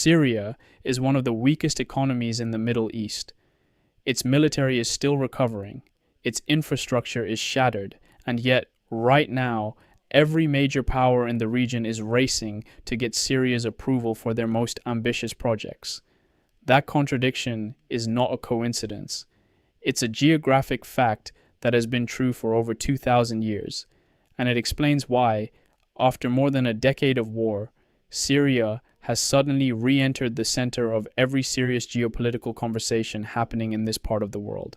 Syria is one of the weakest economies in the Middle East. Its military is still recovering, its infrastructure is shattered, and yet, right now, every major power in the region is racing to get Syria's approval for their most ambitious projects. That contradiction is not a coincidence. It's a geographic fact that has been true for over 2,000 years, and it explains why, after more than a decade of war, Syria has suddenly re-entered the center of every serious geopolitical conversation happening in this part of the world.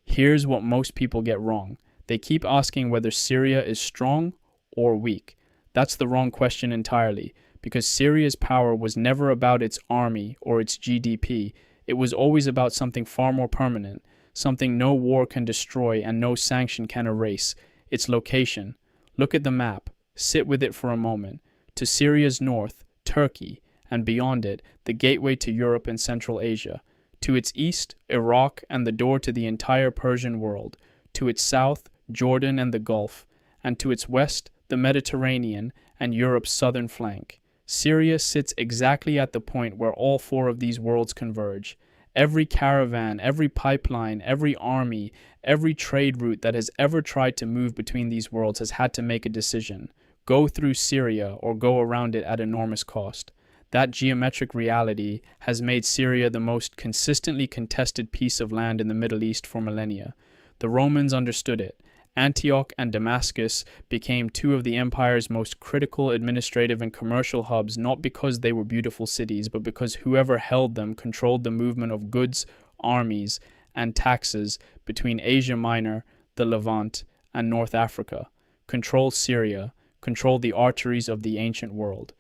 Here's what most people get wrong. They keep asking whether Syria is strong or weak. That's the wrong question entirely, because Syria's power was never about its army or its GDP. It was always about something far more permanent, something no war can destroy and no sanction can erase: its location. Look at the map. Sit with it for a moment. To Syria's north, Turkey, and beyond it, the gateway to Europe and Central Asia. To its east, Iraq and the door to the entire Persian world. To its south, Jordan and the Gulf. And to its west, the Mediterranean and Europe's southern flank. Syria sits exactly at the point where all four of these worlds converge. Every caravan, every pipeline, every army, every trade route that has ever tried to move between these worlds has had to make a decision: go through Syria or go around it at enormous cost. That geometric reality has made Syria the most consistently contested piece of land in the Middle East for millennia. The Romans understood it. Antioch and Damascus became two of the empire's most critical administrative and commercial hubs, not because they were beautiful cities, but because whoever held them controlled the movement of goods, armies, and taxes between Asia Minor, the Levant, and North Africa. Controlled Syria, controlled the arteries of the ancient world.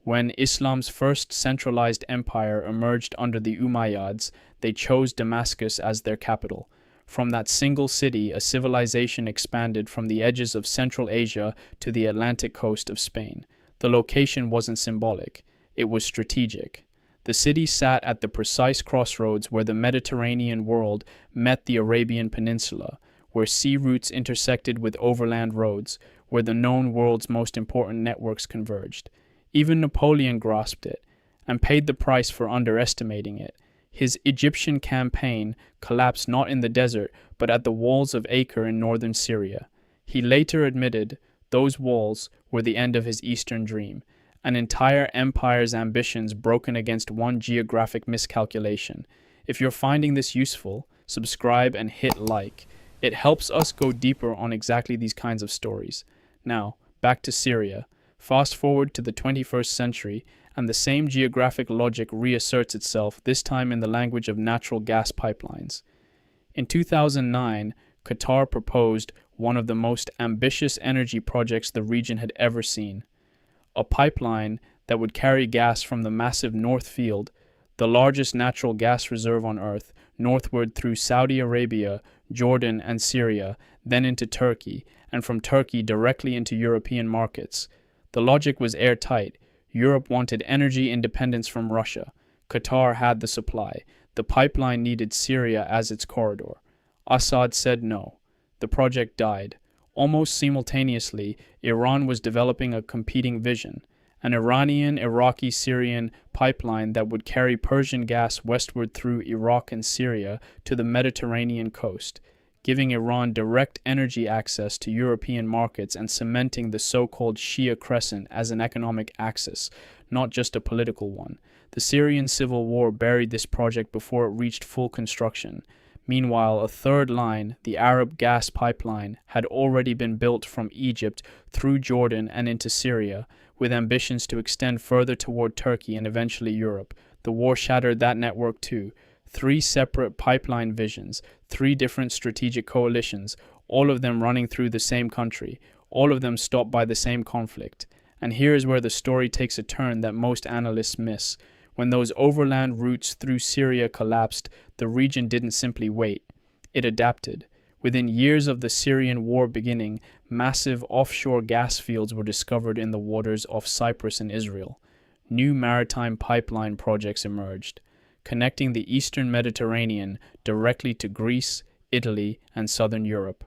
When Islam's first centralized empire emerged under the Umayyads, they chose Damascus as their capital. From that single city, a civilization expanded from the edges of Central Asia to the Atlantic coast of Spain. The location wasn't symbolic, it was strategic. The city sat at the precise crossroads where the Mediterranean world met the Arabian Peninsula, where sea routes intersected with overland roads, where the known world's most important networks converged. Even Napoleon grasped it, and paid the price for underestimating it. His Egyptian campaign collapsed not in the desert, but at the walls of Acre in northern Syria. He later admitted those walls were the end of his eastern dream, an entire empire's ambitions broken against one geographic miscalculation. If you're finding this useful, subscribe and hit like. It helps us go deeper on exactly these kinds of stories. Now, back to Syria. Fast forward to the 21st century, and the same geographic logic reasserts itself, this time in the language of natural gas pipelines. In 2009, Qatar proposed one of the most ambitious energy projects the region had ever seen: a pipeline that would carry gas from the massive North Field, the largest natural gas reserve on Earth, northward through Saudi Arabia, Jordan, and Syria, then into Turkey, and from Turkey directly into European markets. The logic was airtight. Europe wanted energy independence from Russia. Qatar had the supply. The pipeline needed Syria as its corridor. Assad said no. The project died. Almost simultaneously, Iran was developing a competing vision: an Iranian, Iraqi, Syrian pipeline that would carry Persian gas westward through Iraq and Syria to the Mediterranean coast, giving Iran direct energy access to European markets and cementing the so-called Shia Crescent as an economic axis, not just a political one. The Syrian civil war buried this project before it reached full construction. Meanwhile, a third line, the Arab gas pipeline, had already been built from Egypt through Jordan and into Syria, with ambitions to extend further toward Turkey and eventually Europe. The war shattered that network too. 3 separate pipeline visions, 3 different strategic coalitions, all of them running through the same country, all of them stopped by the same conflict. And here is where the story takes a turn that most analysts miss. When those overland routes through Syria collapsed, the region didn't simply wait. It adapted. Within years of the Syrian war beginning, massive offshore gas fields were discovered in the waters off Cyprus and Israel. New maritime pipeline projects emerged, connecting the eastern Mediterranean directly to Greece, Italy, and southern Europe.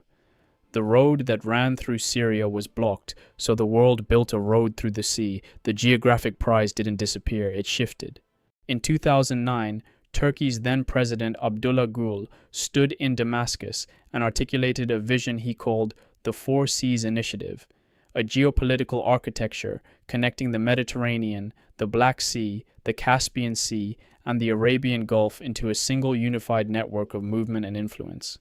The road that ran through Syria was blocked, so the world built a road through the sea. The geographic prize didn't disappear, it shifted. In 2009, Turkey's then President Abdullah Gül stood in Damascus and articulated a vision he called the Four Seas Initiative, a geopolitical architecture connecting the Mediterranean, the Black Sea, the Caspian Sea, and the Arabian Gulf into a single unified network of movement and influence.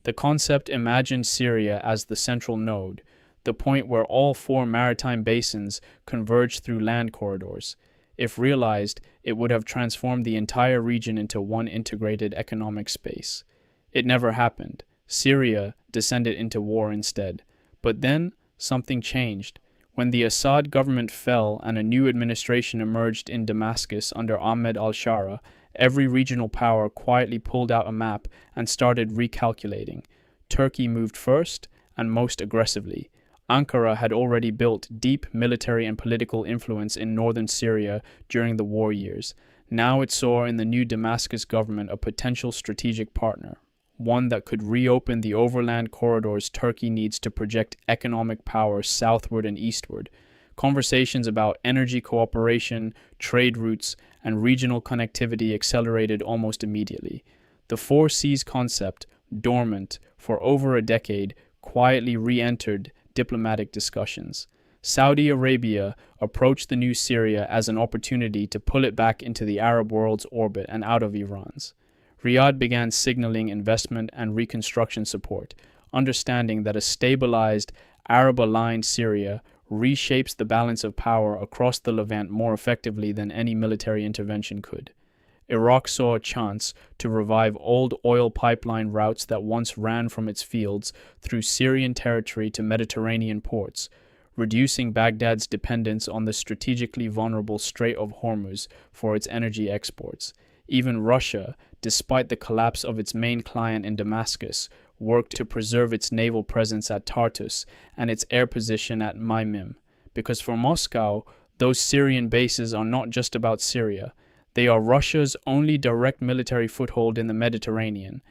The concept imagined Syria as the central node, the point where all four maritime basins converge through land corridors. If realized, it would have transformed the entire region into one integrated economic space. It never happened. Syria descended into war instead. But then, something changed. When the Assad government fell and a new administration emerged in Damascus under Ahmed al-Sharaa, every regional power quietly pulled out a map and started recalculating. Turkey moved first and most aggressively. Ankara had already built deep military and political influence in northern Syria during the war years. Now it saw in the new Damascus government a potential strategic partner, one that could reopen the overland corridors Turkey needs to project economic power southward and eastward. Conversations about energy cooperation, trade routes, and regional connectivity accelerated almost immediately. The Four Seas concept, dormant for over a decade, quietly re-entered diplomatic discussions. Saudi Arabia approached the new Syria as an opportunity to pull it back into the Arab world's orbit and out of Iran's. Riyadh began signaling investment and reconstruction support, understanding that a stabilized, Arab-aligned Syria reshapes the balance of power across the Levant more effectively than any military intervention could. Iraq saw a chance to revive old oil pipeline routes that once ran from its fields through Syrian territory to Mediterranean ports, reducing Baghdad's dependence on the strategically vulnerable Strait of Hormuz for its energy exports. Even Russia, despite the collapse of its main client in Damascus, worked to preserve its naval presence at Tartus and its air position at Maymim, because for Moscow, those Syrian bases are not just about Syria. They are Russia's only direct military foothold in the Mediterranean.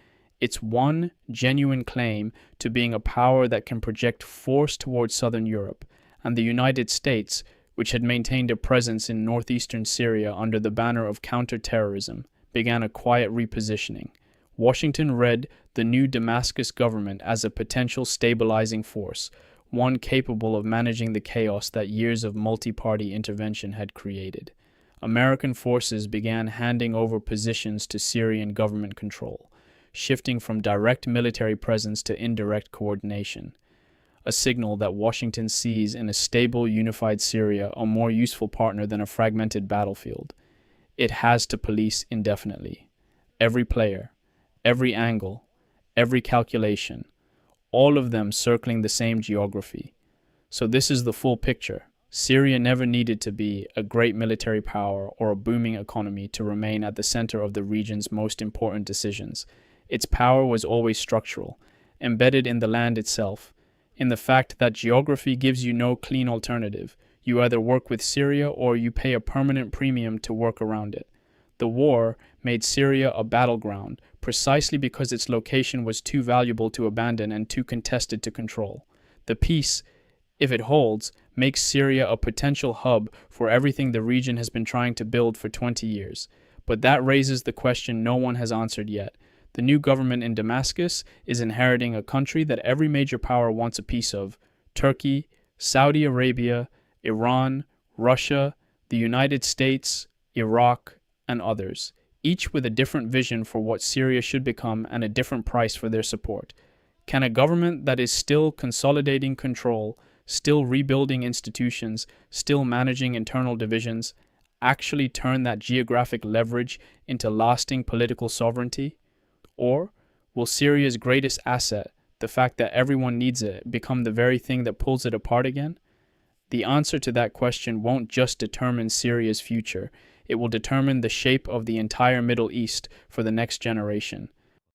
It's one genuine claim to being a power that can project force towards southern Europe, and the United States, which had maintained a presence in northeastern Syria under the banner of counter-terrorism, began a quiet repositioning. Washington read the new Damascus government as a potential stabilizing force, one capable of managing the chaos that years of multi-party intervention had created. American forces began handing over positions to Syrian government control, shifting from direct military presence to indirect coordination, a signal that Washington sees in a stable, unified Syria a more useful partner than a fragmented battlefield. It has to police indefinitely. Every player, every angle, every calculation, all of them circling the same geography. So this is the full picture. Syria never needed to be a great military power or a booming economy to remain at the center of the region's most important decisions. Its power was always structural, embedded in the land itself, in the fact that geography gives you no clean alternative. You either work with Syria or you pay a permanent premium to work around it. The war made Syria a battleground precisely because its location was too valuable to abandon and too contested to control. The peace, if it holds, makes Syria a potential hub for everything the region has been trying to build for 20 years. But that raises the question no one has answered yet. The new government in Damascus is inheriting a country that every major power wants a piece of: Turkey, Saudi Arabia, Iran, Russia, the United States, Iraq, and others, each with a different vision for what Syria should become and a different price for their support. Can a government that is still consolidating control, still rebuilding institutions, still managing internal divisions, actually turn that geographic leverage into lasting political sovereignty? Or will Syria's greatest asset, the fact that everyone needs it, become the very thing that pulls it apart again? The answer to that question won't just determine Syria's future. It will determine the shape of the entire Middle East for the next generation.